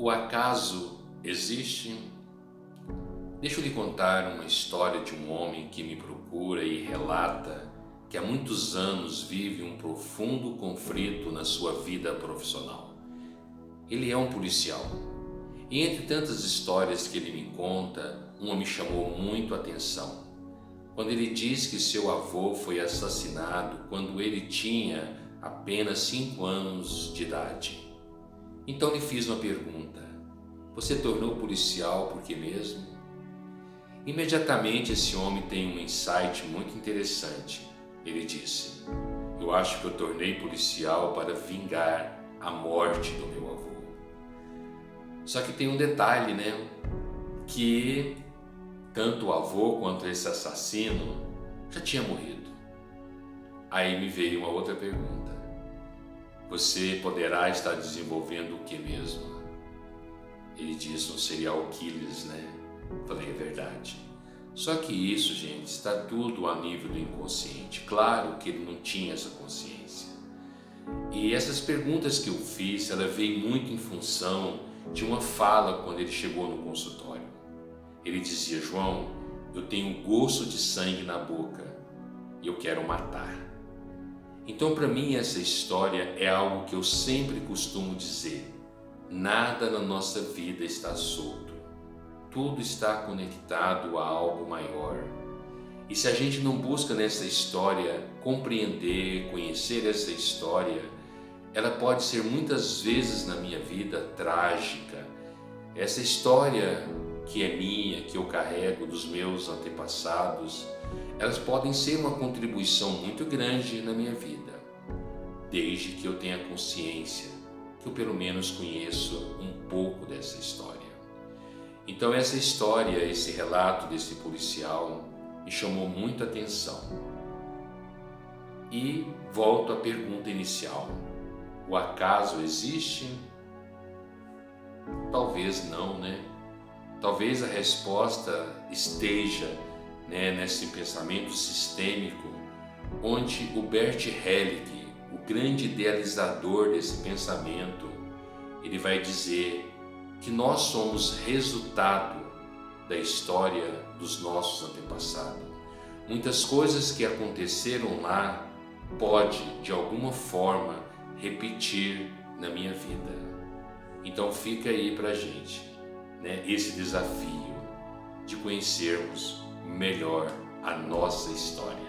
O acaso existe? Deixa eu lhe contar uma história de um homem que me procura e relata que há muitos anos vive um profundo conflito na sua vida profissional. Ele é um policial. E entre tantas histórias que ele me conta, uma me chamou muito a atenção. Quando ele diz que seu avô foi assassinado quando ele tinha apenas 5 anos de idade. Então lhe fiz uma pergunta: você tornou policial por que mesmo? Imediatamente esse homem tem um insight muito interessante. Ele disse: eu acho que eu tornei policial para vingar a morte do meu avô. Só que tem um detalhe, né? Que tanto o avô quanto esse assassino já tinha morrido. Aí me veio uma outra pergunta: você poderá estar desenvolvendo o que mesmo? Ele disse um serial killer, né? Falei, é verdade. Só que isso, gente, está tudo a nível do inconsciente. Claro que ele não tinha essa consciência. E essas perguntas que eu fiz, ela veio muito em função de uma fala quando ele chegou no consultório. Ele dizia: João, eu tenho gosto de sangue na boca e eu quero matar. Então, para mim, essa história é algo que eu sempre costumo dizer: nada na nossa vida está solto. Tudo está conectado a algo maior. E se a gente não busca nessa história compreender, conhecer essa história, ela pode ser muitas vezes na minha vida trágica. Essa história que é minha, que eu carrego dos meus antepassados, elas podem ser uma contribuição muito grande na minha vida, desde que eu tenha consciência, que eu pelo menos conheço um pouco dessa história. Então essa história, esse relato desse policial me chamou muito a atenção. E volto à pergunta inicial: o acaso existe? Talvez não, né? Talvez a resposta esteja, nesse pensamento sistêmico, onde o Bert Hellick, o grande idealizador desse pensamento, ele vai dizer que nós somos resultado da história dos nossos antepassados. Muitas coisas que aconteceram lá pode, de alguma forma, repetir na minha vida. Então fica aí pra gente, esse desafio de conhecermos melhor a nossa história.